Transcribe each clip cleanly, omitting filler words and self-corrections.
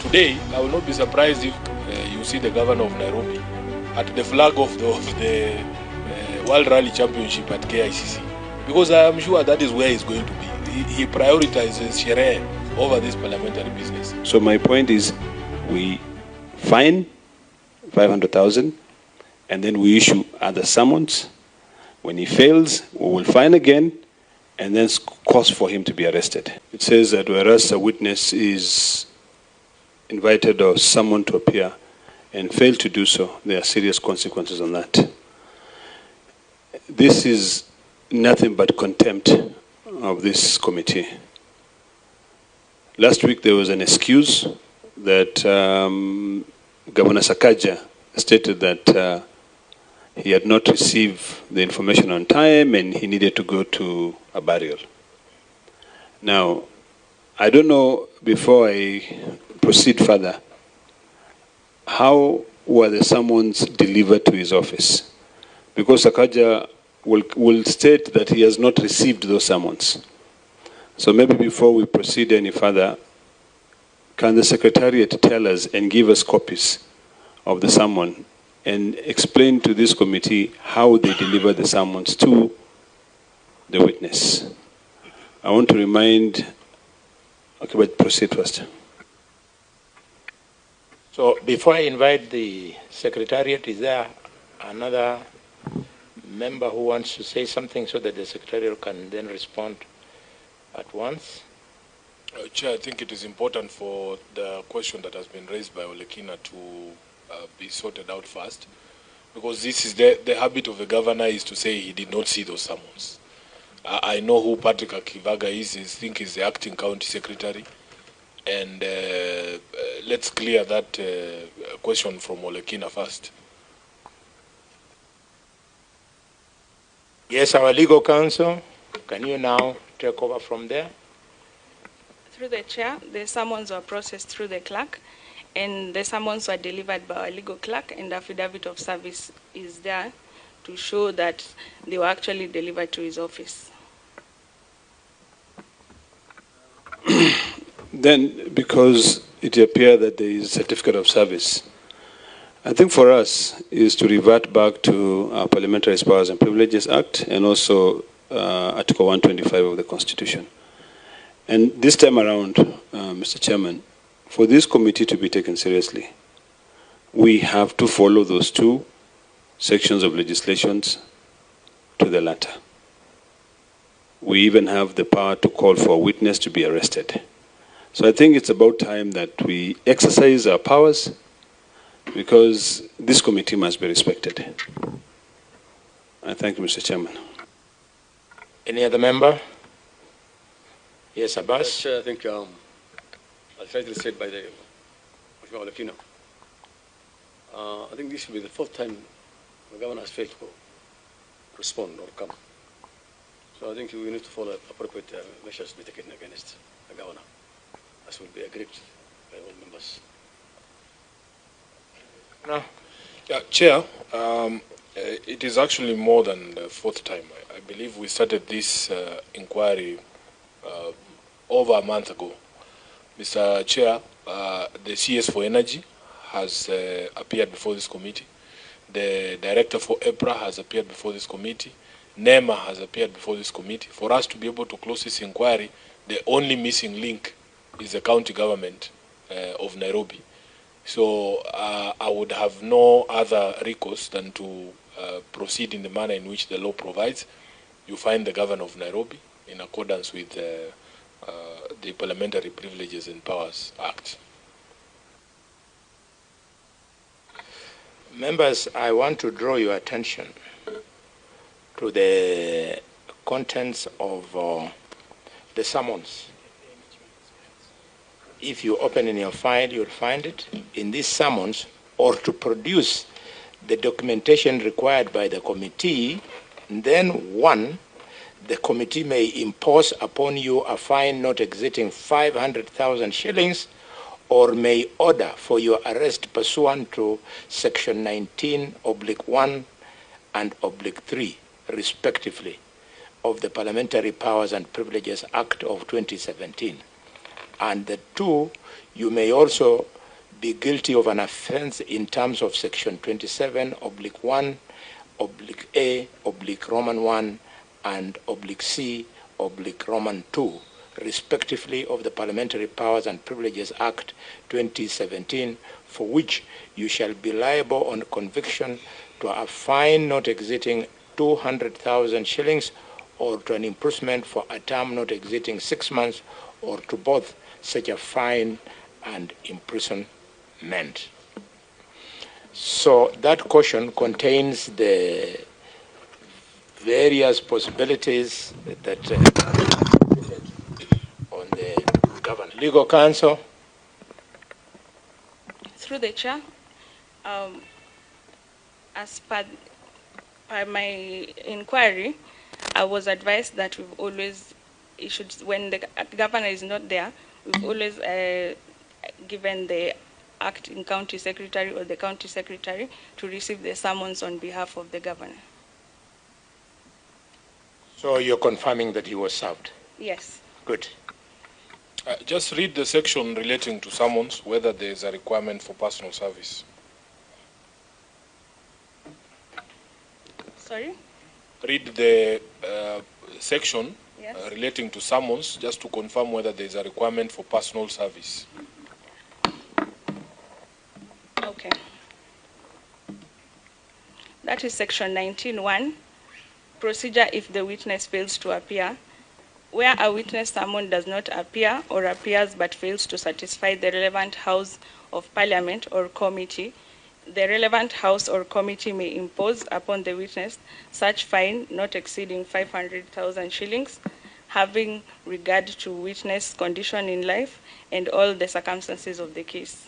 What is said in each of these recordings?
Today, I will not be surprised if you see the governor of Nairobi at the flag of the World Rally Championship at KICC, because I am sure that is where he's going to be. He prioritizes sherehe over this parliamentary business. So my point is, we fine 500,000 and then we issue other summons. When he fails, we will fine again and then cause for him to be arrested. It says that whereas a witness is invited or summoned to appear and fail to do so, there are serious consequences on that. This is nothing but contempt of this committee. Last week there was an excuse that Governor Sakaja stated that he had not received the information on time and he needed to go to a burial. Now, I don't know, before I proceed further, how were the summons delivered to his office? Because Sakaja will state that he has not received those summons. So maybe before we proceed any further, can the Secretariat tell us and give us copies of the summon and explain to this committee how they deliver the summons to the witness? I want to remind, okay, but proceed first. So before I invite the Secretariat, is there another member who wants to say something so that the Secretariat can then respond at once? Chair, I think it is important for the question that has been raised by Olekina to be sorted out first, because this is the habit of the governor is to say he did not see those summons. I know who Patrick Akivaga is. I think he's the acting county secretary. And let's clear that question from Olekina first. Yes, our legal counsel, can you now take over from there? Through the chair, the summons were processed through the clerk, and the summons were delivered by our legal clerk, and the affidavit of service is there to show that they were actually delivered to his office. Then, because it appears that there is a certificate of service, I think for us is to revert back to our Parliamentary Powers and Privileges Act and also Article 125 of the Constitution. And this time around, Mr. Chairman, for this committee to be taken seriously, we have to follow those two sections of legislations to the letter. We even have the power to call for a witness to be arrested. So I think it's about time that we exercise our powers, because this committee must be respected. I thank you, Mr. Chairman. Any other member? Yes, Abbas? Chair, I think as rightly said by the Olekina, I think this will be the fourth time the governor has failed to respond or come. So I think we need to follow appropriate measures to be taken against the governor, as will be agreed by all members. No. Yeah, Chair, it is actually more than the fourth time. I believe we started this inquiry over a month ago. Mr. Chair, the CS for Energy has appeared before this committee. The Director for EPRA has appeared before this committee. NEMA has appeared before this committee. For us to be able to close this inquiry, the only missing link is the county government of Nairobi. So I would have no other recourse than to proceed in the manner in which the law provides. You find the governor of Nairobi in accordance with the Parliamentary Privileges and Powers Act. Members, I want to draw your attention to the contents of the summons. If you open in your file, you'll find it in these summons, or to produce the documentation required by the committee. And then one, the committee may impose upon you a fine not exceeding 500,000 shillings, or may order for your arrest pursuant to section 19/1 and /3, respectively, of the Parliamentary Powers and Privileges Act of 2017. And the two, you may also be guilty of an offense in terms of section 27/1, (a), Roman 1, and (c), Roman 2, respectively of the Parliamentary Powers and Privileges Act 2017, for which you shall be liable on conviction to a fine not exceeding 200,000 shillings or to an imprisonment for a term not exceeding 6 months or to both such a fine and imprisonment. So that caution contains the various possibilities that on the governor. Legal counsel. Through the chair, as per my inquiry, I was advised that we've always issued, when the governor is not there, we've always given the acting county secretary or the county secretary to receive the summons on behalf of the governor. So you're confirming that he was served? Yes. Good. Just read the section relating to summons, whether there is a requirement for personal service. Sorry? Read the section Yes. relating to summons, just to confirm whether there is a requirement for personal service. Okay. That is section 19(1), procedure if the witness fails to appear. Where a witness summoned does not appear or appears but fails to satisfy the relevant House of Parliament or committee, the relevant House or committee may impose upon the witness such fine not exceeding 500,000 shillings, having regard to witness condition in life and all the circumstances of the case.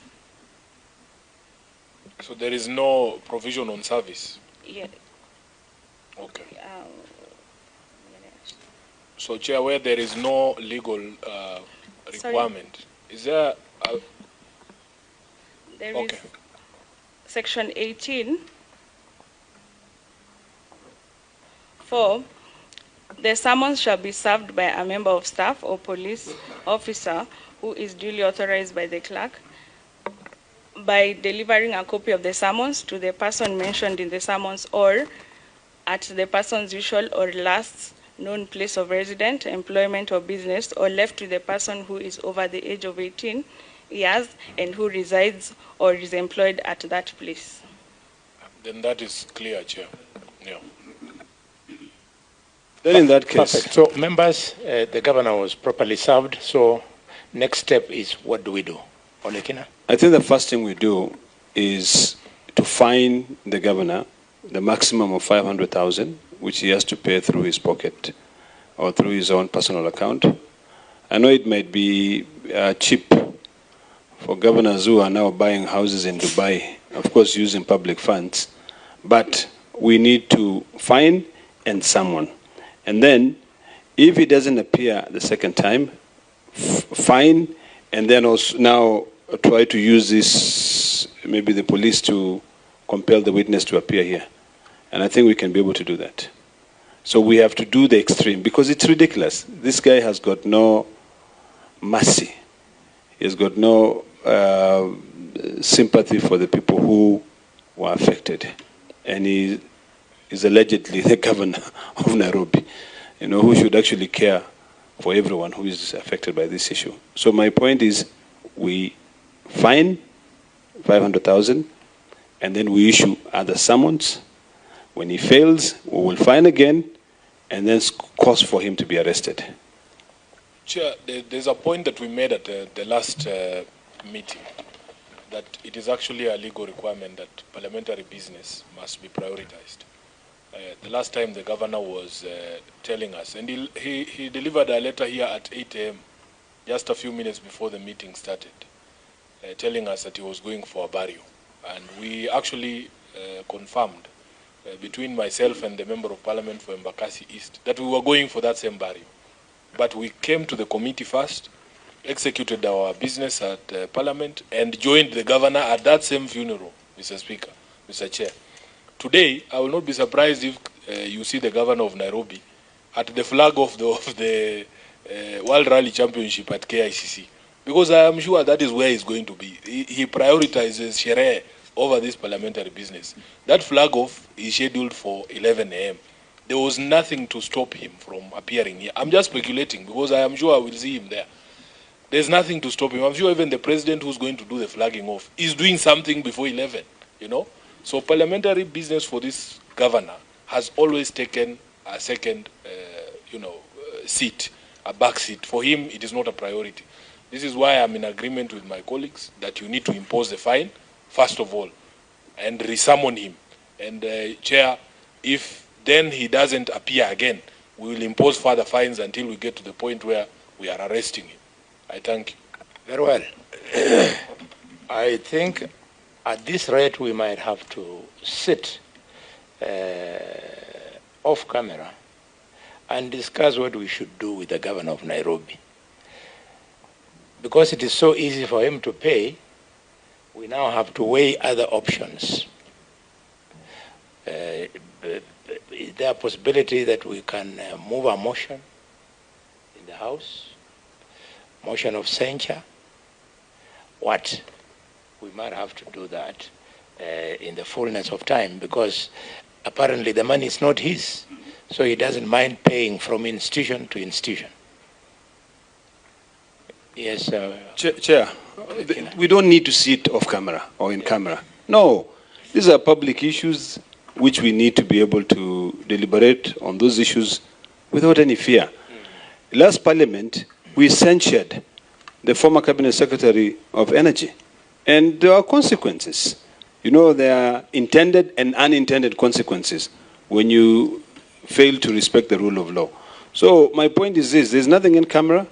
So there is no provision on service? Yeah. Okay. So, Chair, where there is no legal requirement, is there a... There Okay. is section 18. 4. The summons shall be served by a member of staff or police officer who is duly authorized by the clerk by delivering a copy of the summons to the person mentioned in the summons or at the person's usual or last known place of residence, employment, or business, or left to the person who is over the age of 18 years and who resides or is employed at that place. Then that is clear, Chair. Yeah. Then in that case, Perfect. So, members, the governor was properly served. So, next step is, what do we do? Olekina? I think the first thing we do is to fine the governor the maximum of 500,000, which he has to pay through his pocket or through his own personal account. I know it might be cheap for governors who are now buying houses in Dubai, of course using public funds, but we need to fine and summon. And then, if he doesn't appear the second time, fine, and then also now try to use this, maybe the police, to compel the witness to appear here. And I think we can be able to do that. So we have to do the extreme, because it's ridiculous. This guy has got no mercy. He has got no sympathy for the people who were affected. And he is allegedly the governor of Nairobi, who should actually care for everyone who is affected by this issue. So my point is, we fine 500,000, and then we issue other summons. When he fails, we will fine again, and then cause for him to be arrested. Chair, there's a point that we made at the last meeting, that it is actually a legal requirement that parliamentary business must be prioritized. The last time the governor was telling us, and he delivered a letter here at 8 a.m., just a few minutes before the meeting started, telling us that he was going for a burial. And we actually confirmed between myself and the Member of Parliament for Embakasi East that we were going for that same burial. But we came to the committee first, executed our business at Parliament, and joined the governor at that same funeral, Mr. Speaker, Mr. Chair. Today, I will not be surprised if you see the governor of Nairobi at the flag of the World Rally Championship at KICC. Because I am sure that is where he's going to be. He prioritizes sherehe over this parliamentary business. That flag off is scheduled for 11 a.m. There was nothing to stop him from appearing here. I'm just speculating because I am sure I will see him there. There's nothing to stop him. I'm sure even the president who's going to do the flagging off is doing something before 11, you know. So parliamentary business for this governor has always taken a second, seat, a back seat. For him, it is not a priority. This is why I'm in agreement with my colleagues that you need to impose the fine, first of all, and resummon him. And Chair, if then he doesn't appear again, we will impose further fines until we get to the point where we are arresting him. I thank you. Very well. I think at this rate we might have to sit off camera and discuss what we should do with the governor of Nairobi. Because it is so easy for him to pay, we now have to weigh other options. Is there a possibility that we can move a motion in the House? Motion of censure? What? We might have to do that in the fullness of time, because apparently the money is not his, so he doesn't mind paying from institution to institution. Yes, Chair, we don't need to sit off camera or in camera. No, these are public issues which we need to be able to deliberate on those issues without any fear. Last Parliament, we censured the former Cabinet Secretary of Energy, and there are consequences. You know, there are intended and unintended consequences when you fail to respect the rule of law. So my point is this: there's nothing in camera.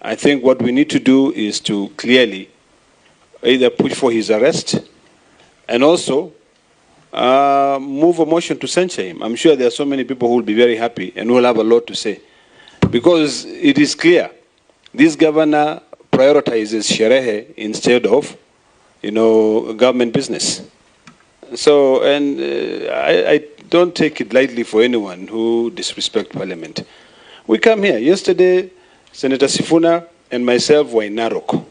I think what we need to do is to clearly either push for his arrest and also move a motion to censure him. I'm sure there are so many people who will be very happy and who will have a lot to say, because it is clear this governor prioritizes sherehe instead of, government business. So, and I don't take it lightly for anyone who disrespects Parliament. We come here. Yesterday, Senator Sifuna and myself were in Narok.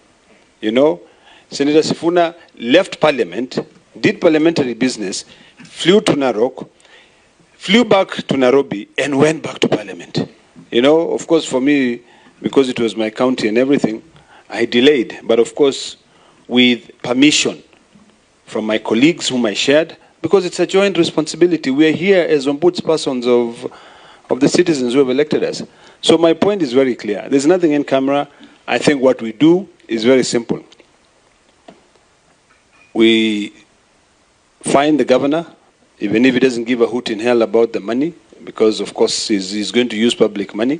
Senator Sifuna left Parliament, did parliamentary business, flew to Narok, flew back to Nairobi, and went back to Parliament. Of course, for me, because it was my county and everything, I delayed. But of course, with permission from my colleagues whom I shared, because it's a joint responsibility. We are here as ombudspersons of the citizens who have elected us. So my point is very clear. There's nothing in camera. I think what we do is very simple. We find the governor, even if he doesn't give a hoot in hell about the money, because of course he's going to use public money.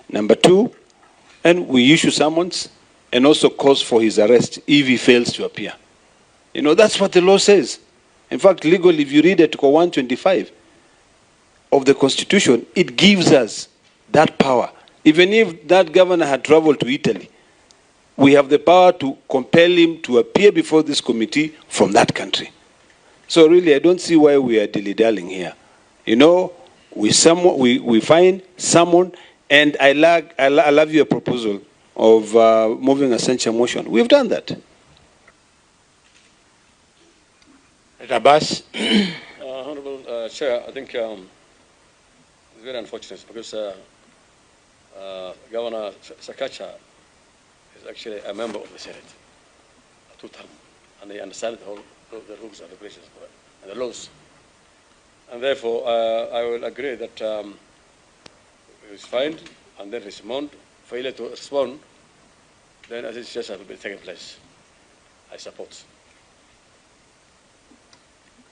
Number two, and we issue summons and also cause for his arrest if he fails to appear. That's what the law says. In fact, legally, if you read Article 125 of the Constitution, it gives us that power. Even if that governor had traveled to Italy, we have the power to compel him to appear before this committee from that country. So really, I don't see why we are dilly-dallying here. We find someone, and I love your proposal of moving a censure motion. We've done that. Abbas. Honorable Chair, I think it's very unfortunate because Governor Sakaja is actually a member of the Senate, a two-term, and they understand the rules and regulations and the laws. And therefore, I will agree that he is fined and then respond. Failure to respond, then as it's just will be taking place. I support.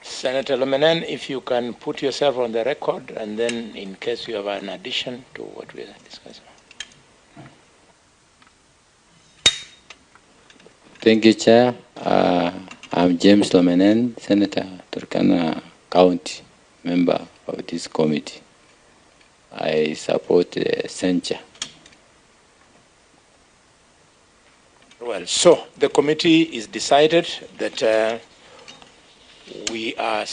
Senator Lomenen, if you can put yourself on the record, and then in case you have an addition to what we are discussing. Thank you, Chair. I'm James Lomenen, Senator, Turkana County, member of this committee. I support the censure. Well, so the committee is decided that we are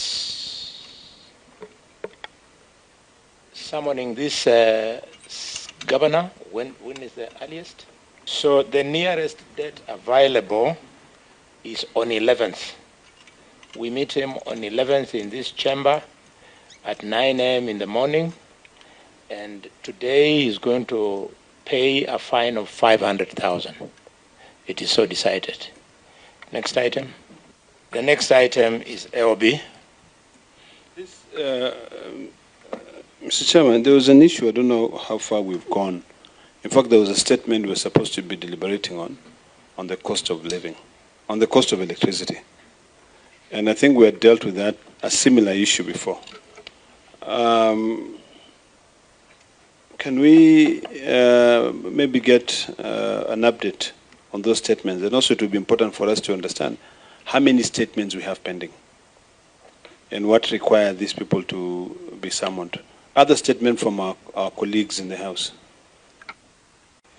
summoning this governor. When is the earliest? So the nearest date available is on 11th. We meet him on 11th in this chamber at 9 a.m. in the morning, and today he's going to pay a fine of 500,000. It is so decided. Next item. The next item is LB. Mr. Chairman, there was an issue, I don't know how far we've gone. In fact, there was a statement we're supposed to be deliberating on the cost of living, on the cost of electricity. And I think we had dealt with that, a similar issue before. Can we maybe get an update on those statements? And also it would be important for us to understand how many statements we have pending and what require these people to be summoned. Other statements from our colleagues in the House.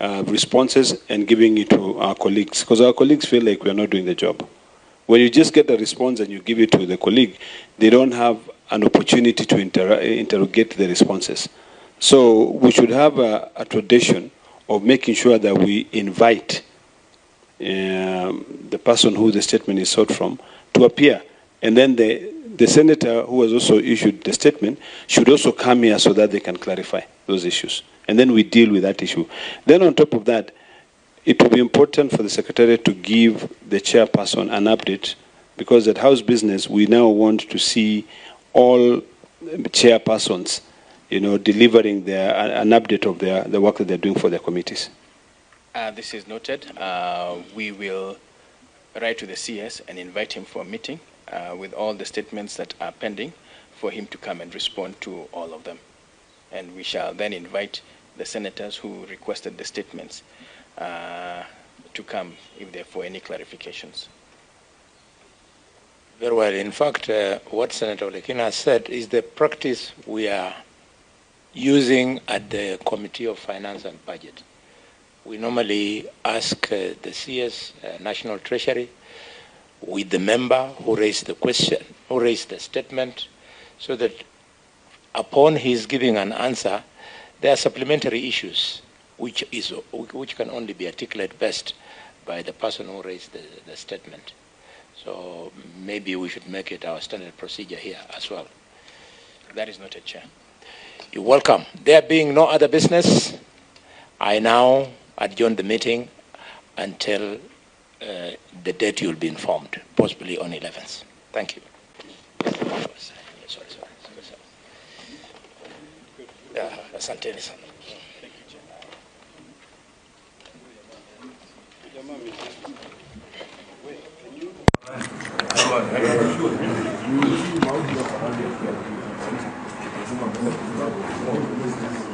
Responses and giving it to our colleagues, because our colleagues feel like we are not doing the job. When you just get a response and you give it to the colleague, they don't have an opportunity to interrogate the responses. So we should have a tradition of making sure that we invite the person who the statement is sought from to appear. And then the senator who has also issued the statement should also come here so that they can clarify those issues. And then we deal with that issue. Then on top of that, it will be important for the Secretariat to give the chairperson an update, because at House Business, we now want to see all chairpersons, delivering an update of the work that they're doing for their committees. This is noted. We will write to the CS and invite him for a meeting with all the statements that are pending for him to come and respond to all of them. And we shall then invite the senators who requested the statements to come if they're for any clarifications. Very well. In fact, what Senator Olekina said is the practice we are using at the Committee of Finance and Budget. We normally ask the CS, National Treasury, with the member who raised the question, who raised the statement, so that upon his giving an answer, there are supplementary issues which can only be articulated best by the person who raised the statement. So maybe we should make it our standard procedure here as well. That is noted, Chair. You're welcome. There being no other business, I now adjourn the meeting until the date you'll be informed, possibly on 11th. Thank you. Sorry. Asanteni sana. Thank you.